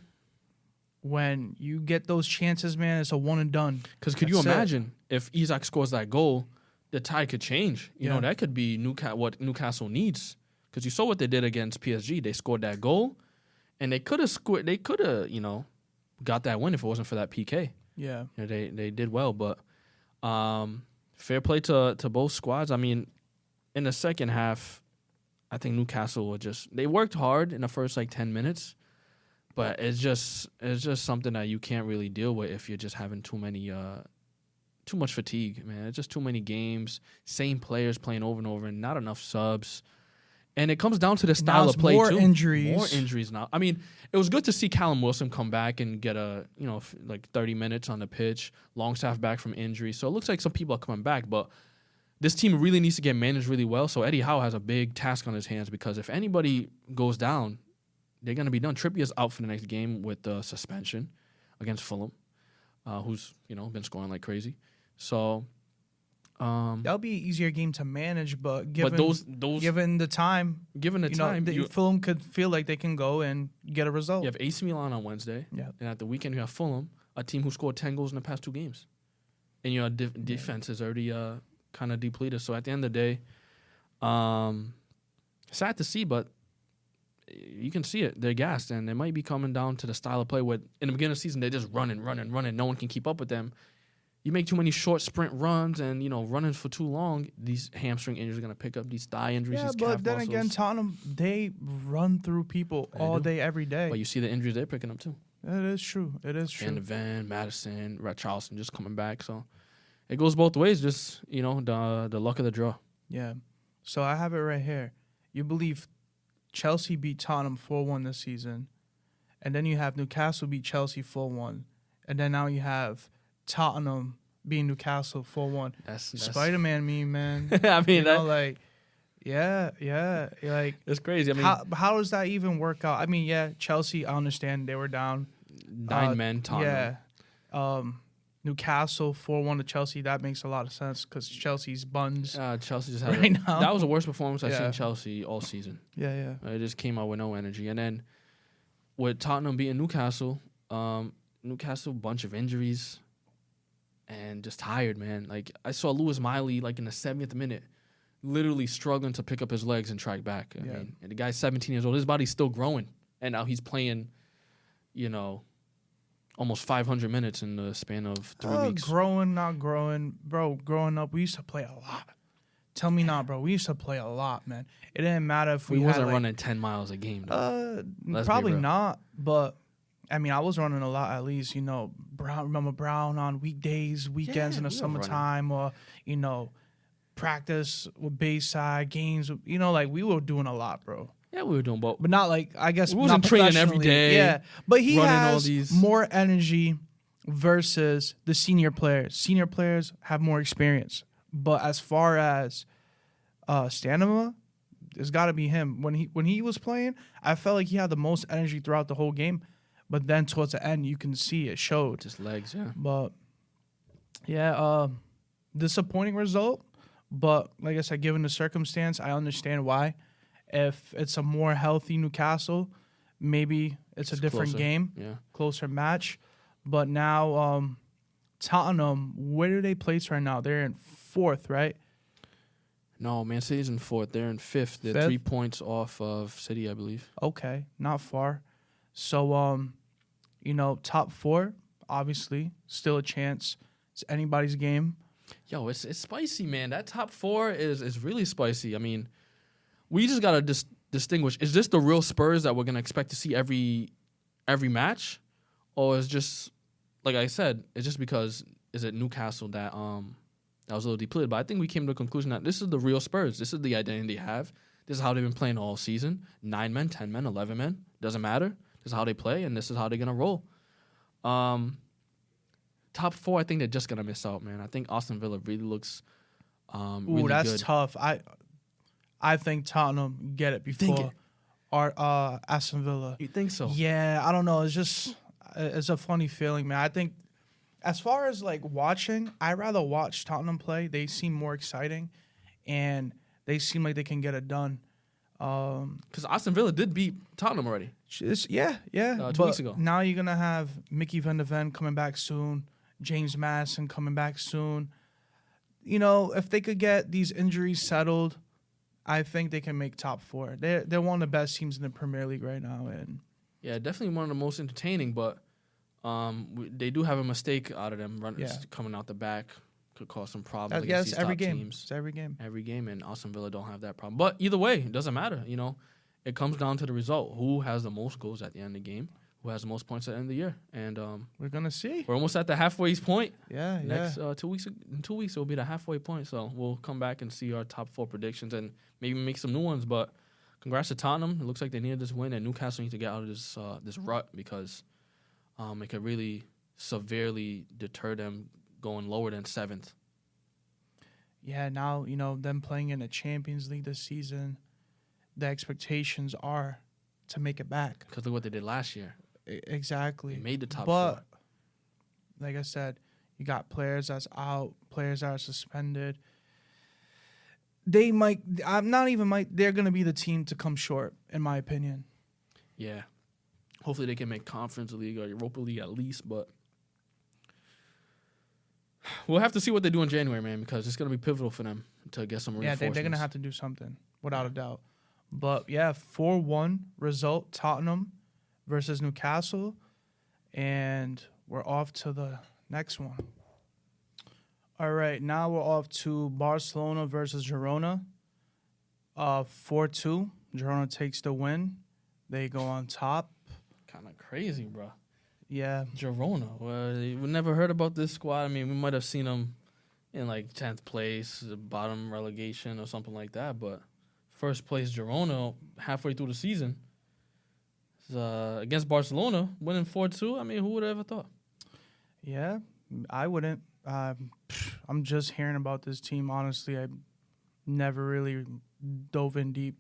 When you get those chances, man, it's a one and done. Because could you imagine if Isaac scores that goal, the tide could change. You know, that could be what Newcastle needs. Because you saw what they did against PSG. They scored that goal, and they could have scored. They could have, got that win if it wasn't for that PK. Yeah. They did well, but fair play to both squads. I mean, in the second half, I think Newcastle they worked hard in the first 10 minutes, but it's just something that you can't really deal with if you're just having too much fatigue, man. It's just too many games, same players playing over and over, and not enough subs. And it comes down to the style of play more too. Injuries. More injuries now. I mean, it was good to see Callum Wilson come back and get 30 minutes on the pitch. Longstaff back from injury, so it looks like some people are coming back. But this team really needs to get managed really well. So Eddie Howe has a big task on his hands because if anybody goes down, they're going to be done. Trippier's out for the next game with the suspension against Fulham, who's been scoring like crazy. So. That'll be an easier game to manage, but given the time, Fulham could feel like they can go and get a result. You have AC Milan on Wednesday, and at the weekend you have Fulham, a team who scored 10 goals in the past 2 games, and your defense is already kind of depleted. So at the end of the day, sad to see, but you can see it. They're gassed, and they might be coming down to the style of play where in the beginning of the season they're just running. No one can keep up with them. You make too many short sprint runs and, running for too long, these hamstring injuries are going to pick up, these thigh injuries, these calf but then muscles. again, Tottenham, they run through people all day, every day. But you see the injuries they're picking up too. It is true. Van de Ven, Madison, Richarlison just coming back. So it goes both ways, just, the luck of the draw. Yeah. So I have it right here. You believe Chelsea beat Tottenham 4-1 this season, and then you have Newcastle beat Chelsea 4-1, and then now you have Tottenham being Newcastle 4-1. That's Spider-Man meme, man. I mean, it's crazy. I mean, how does that even work out? I mean, Chelsea, I understand they were down 9 men. Tottenham. Newcastle 4-1 to Chelsea. That makes a lot of sense because Chelsea's buns. Chelsea just had now. That was the worst performance I've seen Chelsea all season. Yeah. It just came out with no energy, and then with Tottenham beating Newcastle, Newcastle bunch of injuries. And just tired, man. Like, I saw Lewis Miley, in the 70th minute, literally struggling to pick up his legs and track back. I mean, and the guy's 17 years old. His body's still growing. And now he's playing, almost 500 minutes in the span of 3 weeks. Growing, not growing. Bro, growing up, we used to play a lot. Tell me not, bro. We used to play a lot, man. It didn't matter if we wasn't running 10 miles a game, though. Probably not, but... I mean, I was running a lot at least, remember Brown on weekdays, weekends in the summertime, or, practice with Bayside games. We were doing a lot, bro. Yeah, we were doing both. But not I guess, we wasn't training every day. Yeah, but he has more energy versus the senior players. Senior players have more experience. But as far as stamina, it's got to be him. When he was playing, I felt like he had the most energy throughout the whole game. But then towards the end, you can see it showed. Just legs, yeah. But, disappointing result. But, like I said, given the circumstance, I understand why. If it's a more healthy Newcastle, maybe it's a different game. Yeah. Closer match. But now, Tottenham, where do they place right now? They're in 4th, right? No, Man City's in 4th. They're in 5th. They're 3 points off of City, I believe. Okay, not far. So, top 4, obviously, still a chance. It's anybody's game. Yo, it's spicy, man. That top 4 is really spicy. I mean, we just got to distinguish. Is this the real Spurs that we're going to expect to see every match? Or is just, like I said, it's just because is it Newcastle that was a little depleted? But I think we came to the conclusion that this is the real Spurs. This is the identity they have. This is how they've been playing all season. 9 men, 10 men, 11 men. Doesn't matter. This is how they play, and this is how they're going to roll. Top 4, I think they're just going to miss out, man. I think Aston Villa really looks really good. That's tough. I think Tottenham get it before Aston Villa. You think so? Yeah, I don't know. It's a funny feeling, man. I think as far as, watching, I'd rather watch Tottenham play. They seem more exciting, and they seem like they can get it done. Because Aston Villa did beat Tottenham already. 2 weeks ago. Now you're going to have Mickey Van de Ven coming back soon, James Madison coming back soon. if they could get these injuries settled, I think they can make top 4. They're one of the best teams in the Premier League right now, and yeah, definitely one of the most entertaining. But they do have a mistake out of them coming out the back. Could cause some problems against these top teams. It's every game. Every game, and Aston Villa don't have that problem. But either way, it doesn't matter. It comes down to the result. Who has the most goals at the end of the game? Who has the most points at the end of the year? And we're gonna see. We're almost at the halfway point. Yeah, Next 2 weeks. In 2 weeks, it will be the halfway point. So we'll come back and see our top 4 predictions and maybe make some new ones. But congrats to Tottenham. It looks like they needed this win, and Newcastle need to get out of this rut because it could really severely deter them going lower than 7th. Yeah, now, them playing in the Champions League this season, the expectations are to make it back. Because look what they did last year. Exactly. They made the top 4. But, like I said, you got players that's out, players that are suspended. They're going to be the team to come short, in my opinion. Yeah. Hopefully they can make Conference League or Europa League at least, but we'll have to see what they do in January, man, because it's going to be pivotal for them to get some reinforcements. Yeah, they're going to have to do something, without a doubt. But, yeah, 4-1 result, Tottenham versus Newcastle, and we're off to the next one. All right, now we're off to Barcelona versus Girona. 4-2. Girona takes the win. They go on top. Kind of crazy, bro. Yeah. Girona. Well, we never heard about this squad. I mean, we might have seen them in, 10th place, the bottom relegation or something like that. But first place Girona halfway through the season against Barcelona, winning 4-2. I mean, who would have ever thought? Yeah, I wouldn't. I'm just hearing about this team. Honestly, I never really dove in deep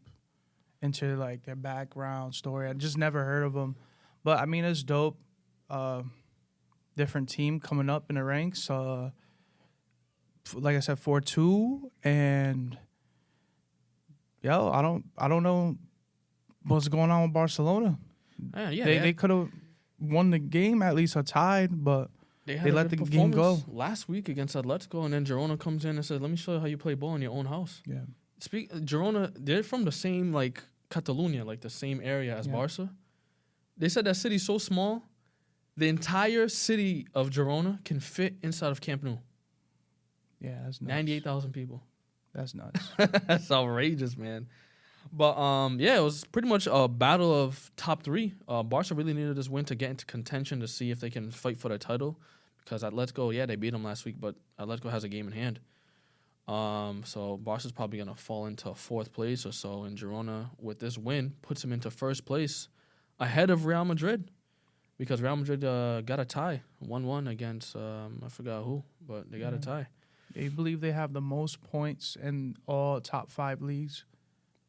into their background story. I just never heard of them. But I mean, it's dope. Different team coming up in the ranks. Like I said, 4-2, and I don't know what's going on with Barcelona. They could have won the game, at least or tied, but they let the game go last week against Atletico, and then Girona comes in and says, "Let me show you how you play ball in your own house." Yeah. Girona, they're from the same Catalonia, the same area as Barca. They said that city's so small, the entire city of Girona can fit inside of Camp Nou. Yeah, that's nuts. 98,000 people. That's nuts. That's outrageous, man. But it was pretty much a battle of top 3. Barca really needed this win to get into contention to see if they can fight for the title. Because Atletico, they beat them last week, but Atletico has a game in hand. So Barca's probably going to fall into 4th place or so. And Girona, with this win, puts them into 1st place ahead of Real Madrid. Because Real Madrid got a tie, 1-1 against, I forgot who, but they got a tie. They believe they have the most points in all top 5 leagues.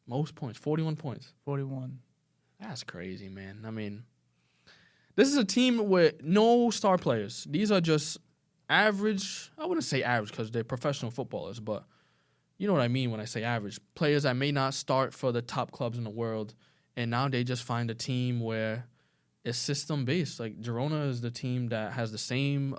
Most points, 41 points. 41. That's crazy, man. I mean, this is a team with no star players. These are just average. I wouldn't say average because they're professional footballers, but you know what I mean when I say average. Players that may not start for the top clubs in the world, and now they just find a team where it's system-based. Girona is the team that has the same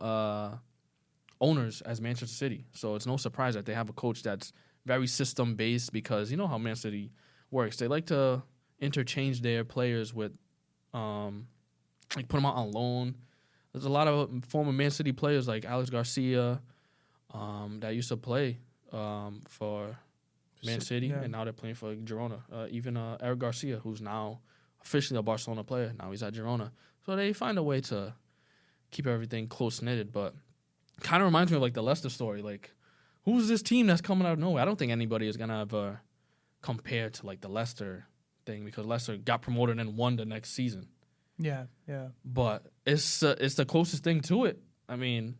owners as Manchester City, so it's no surprise that they have a coach that's very system-based because you know how Man City works. They like to interchange their players with, put them out on loan. There's a lot of former Man City players like Alex Garcia that used to play for Man City, and now they're playing for Girona. Even Eric Garcia, who's now officially a Barcelona player. Now he's at Girona. So they find a way to keep everything close-knitted, but kind of reminds me of the Leicester story. Who's this team that's coming out of nowhere? I don't think anybody is going to ever compare to the Leicester thing because Leicester got promoted and won the next season. Yeah. But it's the closest thing to it. I mean,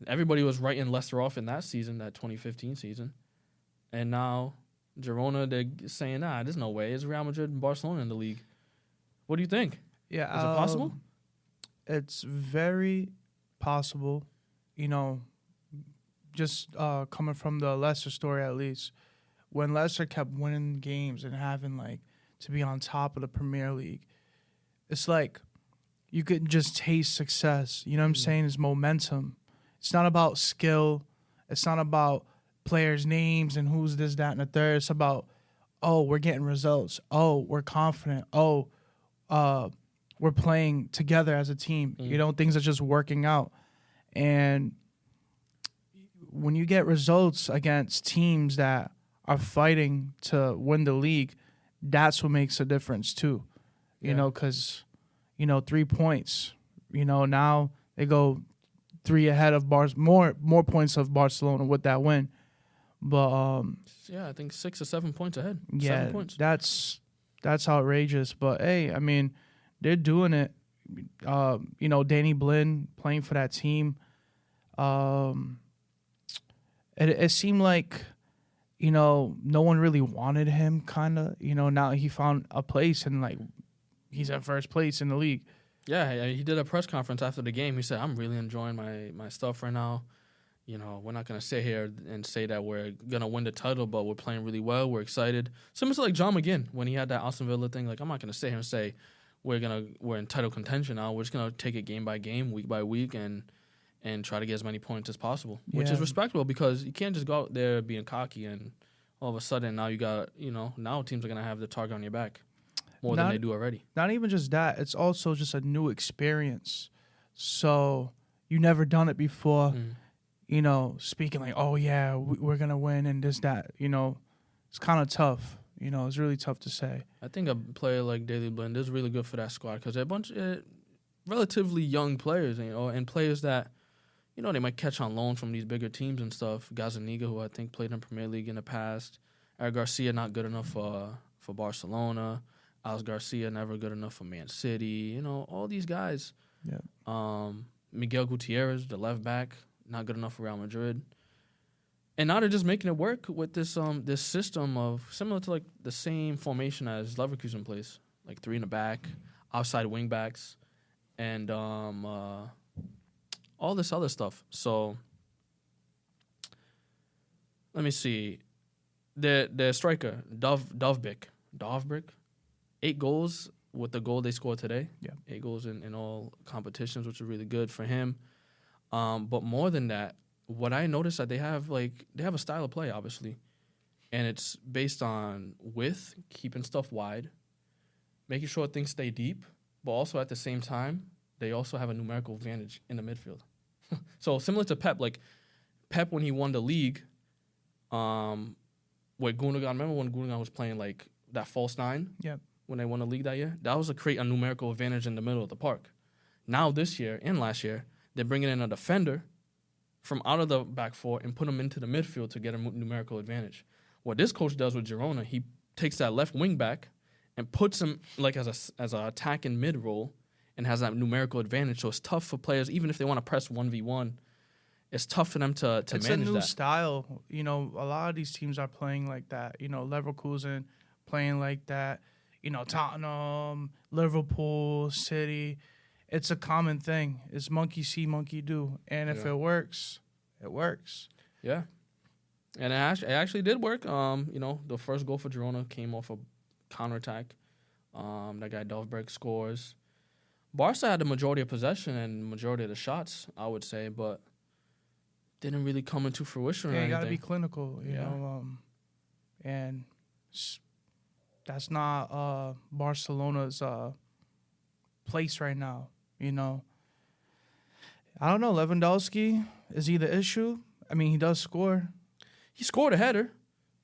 everybody was writing Leicester off in that season, that 2015 season. And now Girona, they're saying, there's no way. It's Real Madrid and Barcelona in the league. What do you think? Yeah. Is it possible? It's very possible. Just coming from the Leicester story at least. When Leicester kept winning games and having, to be on top of the Premier League, it's you could just taste success. You know what I'm saying? It's momentum. It's not about skill. It's not about players' names and who's this, that, and the third. It's about, oh, we're getting results. Oh, we're confident. Oh, we're playing together as a team. You know, things are just working out. And when you get results against teams that are fighting to win the league, that's what makes a difference too. You know, because, 3 points, now they go 3 ahead of more points of Barcelona with that win. But I think 6 or 7 points ahead. yeah, 7 points. that's outrageous. But hey, I mean, they're doing it. Danny Blinn playing for that team. It seemed like, no one really wanted him, kind of. Now he found a place and, like, he's at first place in the league. Yeah, he did a press conference after the game. He said, I'm really enjoying my stuff right now. We're not going to sit here and say that we're going to win the title, but we're playing really well. We're excited. Similar to, like, John McGinn when he had that Aston Villa thing. Like, I'm not going to sit here and say we're in title contention now. We're just going to take it game by game, week by week, and try to get as many points as possible, which is respectable because you can't just go out there being cocky and all of a sudden now you got, now teams are going to have the target on your back more than they do already. Not even just that. It's also just a new experience. So you never done it before, speaking like, oh, yeah, we're going to win and this, that. It's kind of tough. It's really tough to say. I think a player like Daley Blind is really good for that squad because they're a bunch of relatively young players, and players that, they might catch on loan from these bigger teams and stuff. Gazaniga, who I think played in Premier League in the past. Eric Garcia, not good enough for Barcelona. Alex Garcia, never good enough for Man City. All these guys. Yeah. Miguel Gutierrez, the left back, not good enough for Real Madrid. And now they're just making it work with this system of similar to like the same formation as Leverkusen plays, like 3 in the back, outside wing backs, and all this other stuff. So let me see. The striker, Dovbyk, 8 goals with the goal they scored today. Yeah. 8 goals in all competitions, which is really good for him. But more than that, what I noticed that they have a style of play, obviously. And it's based on width, keeping stuff wide, making sure things stay deep, but also at the same time, they also have a numerical advantage in the midfield. So similar to Pep, like Pep when he won the league, with Gundogan, remember when Gundogan was playing like that false 9? Yep. When they won the league that year? That was to create a numerical advantage in the middle of the park. Now this year and last year, they're bringing in a defender from out of the back 4 and put him into the midfield to get a numerical advantage. What this coach does with Girona, he takes that left wing back and puts him like as a attack in mid role and has that numerical advantage. So it's tough for players, even if they want to press 1v1, it's tough for them to manage that. It's a new style. A lot of these teams are playing like that. Leverkusen playing like that. Tottenham, Liverpool, City. It's a common thing. It's monkey see, monkey do. And if it works, it works. Yeah. And it actually did work. The first goal for Girona came off a counterattack. That guy Dovbyk scores. Barca had the majority of possession and majority of the shots, I would say, but didn't really come into fruition or anything. You got to be clinical, you know. And that's not Barcelona's place right now, I don't know. Lewandowski, is he the issue? I mean, he does score. He scored a header,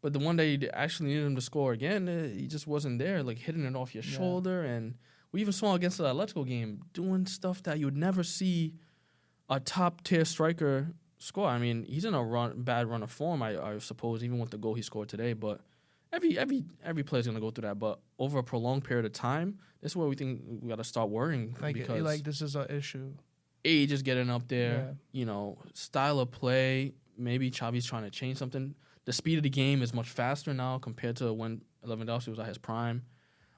but the one that you actually needed him to score again, he just wasn't there, like hitting it off your shoulder. And we even saw against the Atletico game, doing stuff that you would never see a top-tier striker score. I mean, he's in a bad run of form, I suppose, even with the goal he scored today, but every player's going to go through that. But over a prolonged period of time, this is where we think we got to start worrying. Because this is an issue. Age is getting up there, style of play. Maybe Xavi's trying to change something. The speed of the game is much faster now compared to when Lewandowski was at his prime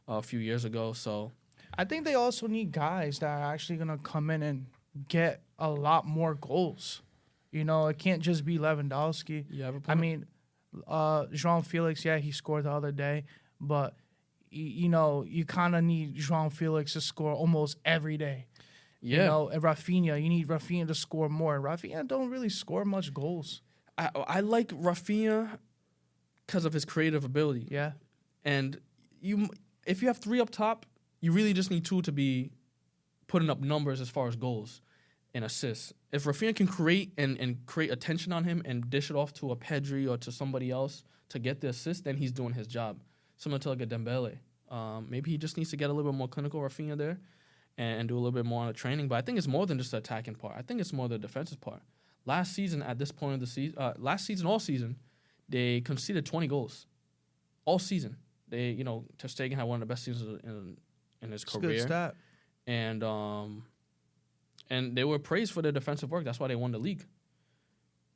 a few years ago. So I think they also need guys that are actually going to come in and get a lot more goals. It can't just be Lewandowski. I mean, João Felix, he scored the other day, but you kind of need João Felix to score almost every day. Yeah. And Rafinha, you need Rafinha to score more. Rafinha don't really score much goals. I like Rafinha because of his creative ability. Yeah. And if you have 3 up top, you really just need 2 to be putting up numbers as far as goals and assists. If Rafinha can create and create attention on him and dish it off to a Pedri or to somebody else to get the assist, then he's doing his job. Similar to like a Dembele. Maybe he just needs to get a little bit more clinical, Rafinha, there and do a little bit more on the training. But I think it's more than just the attacking part. I think it's more the defensive part. Last season, at this point of the season, all season, they conceded 20 goals. All season. Ter Stegen had one of the best seasons in his career. Good stat. And they were praised for their defensive work. That's why they won the league.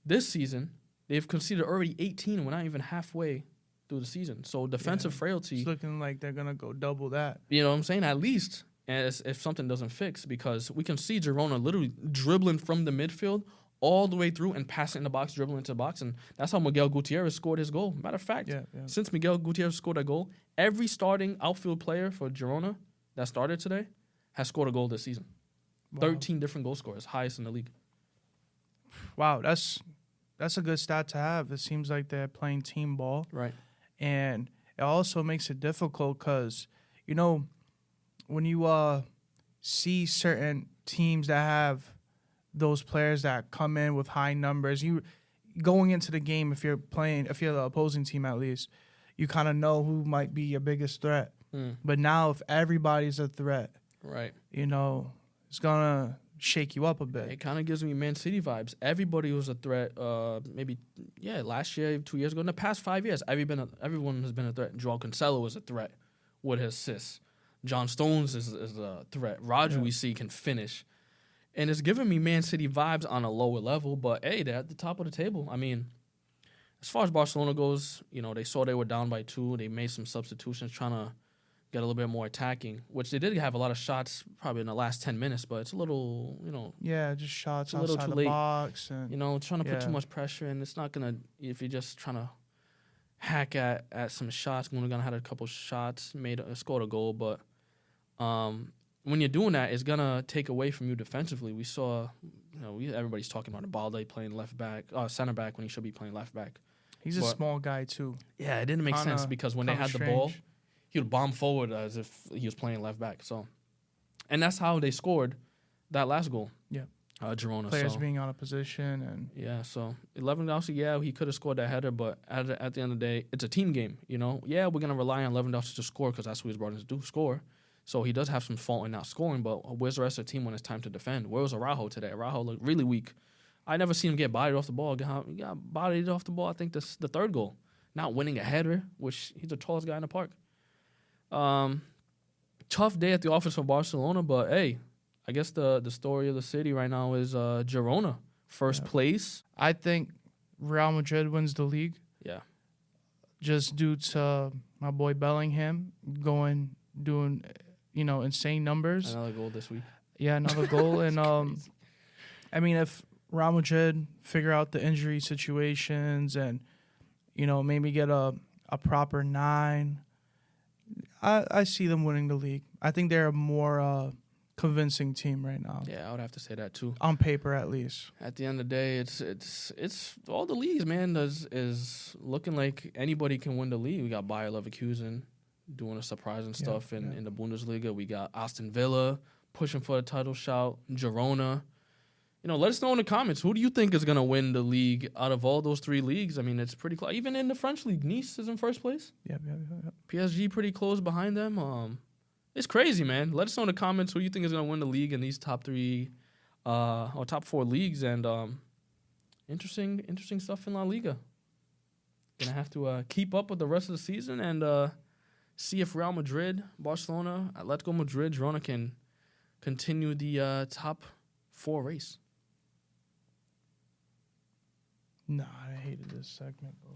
This season, they've conceded already 18. We're not even halfway through the season. So defensive frailty. It's looking like they're going to go double that. You know what I'm saying? At least, as if something doesn't fix, because we can see Girona literally dribbling from the midfield all the way through and passing in the box, dribbling into the box. And that's how Miguel Gutierrez scored his goal. Matter of fact, since Miguel Gutierrez scored a goal, every starting outfield player for Girona that started today has scored a goal this season. Wow. 13 different goal scorers, highest in the league. Wow, that's a good stat to have. It seems like they're playing team ball. Right. And it also makes it difficult because, when you see certain teams that have those players that come in with high numbers, you going into the game, if you're the opposing team at least, you kind of know who might be your biggest threat. But now if everybody's a threat, right, it's going to shake you up a bit. It kind of gives me Man City vibes. Everybody was a threat. Last year, 2 years ago. In the past 5 years, everyone has been a threat. Joao Cancelo was a threat with his assists. John Stones is a threat. Roger, we see, can finish. And it's giving me Man City vibes on a lower level, but, hey, they're at the top of the table. I mean, as far as Barcelona goes, they saw they were down by 2. They made some substitutions trying to get a little bit more attacking, which they did have a lot of shots probably in the last 10 minutes, but it's a little, just shots a little outside too the late. Box. And, trying to put too much pressure, and it's not going to, if you're just trying to hack at some shots, Gundogan had a couple shots, scored a goal, but when you're doing that, it's going to take away from you defensively. We saw, everybody's talking about Balde playing center back when he should be playing left back. He's a small guy, too. Yeah, it didn't make sense because when they had the ball, he would bomb forward as if he was playing left back. So, and that's how they scored that last goal. Yeah. Girona. Players being out of position. And yeah, so Lewandowski, he could have scored that header, but at the end of the day, it's a team game, Yeah, we're going to rely on Lewandowski to score because that's what he's brought in to do, score. So he does have some fault in not scoring, but where's the rest of the team when it's time to defend? Where was Araujo today? Araujo looked really weak. I never seen him get bodied off the ball. He got bodied off the ball, I think that's the third goal. Not winning a header, which he's the tallest guy in the park. Tough day at the office for Barcelona, but hey, I guess the story of the city right now is Girona, first place. I think Real Madrid wins the league. Yeah. Just due to my boy Bellingham doing insane numbers. Another goal this week. Yeah, another goal. And if Real Madrid figure out the injury situations and, maybe get a proper 9, I see them winning the league. I think they're a more convincing team right now. Yeah, I would have to say that too. On paper, at least. At the end of the day, it's all the leagues, man, is looking like anybody can win the league. We got Bayer Leverkusen doing a surprising stuff in the Bundesliga. We got Aston Villa pushing for a title shout. Girona. Let us know in the comments. Who do you think is going to win the league out of all those 3 leagues? I mean, it's pretty close. Even in the French league, Nice is in first place. Yeah. PSG pretty close behind them. It's crazy, man. Let us know in the comments who you think is going to win the league in these top 3 or top 4 leagues. And interesting stuff in La Liga. Going to have to keep up with the rest of the season and see if Real Madrid, Barcelona, Atletico Madrid, Girona can continue the top 4 race. Nah, I hated this segment, bro.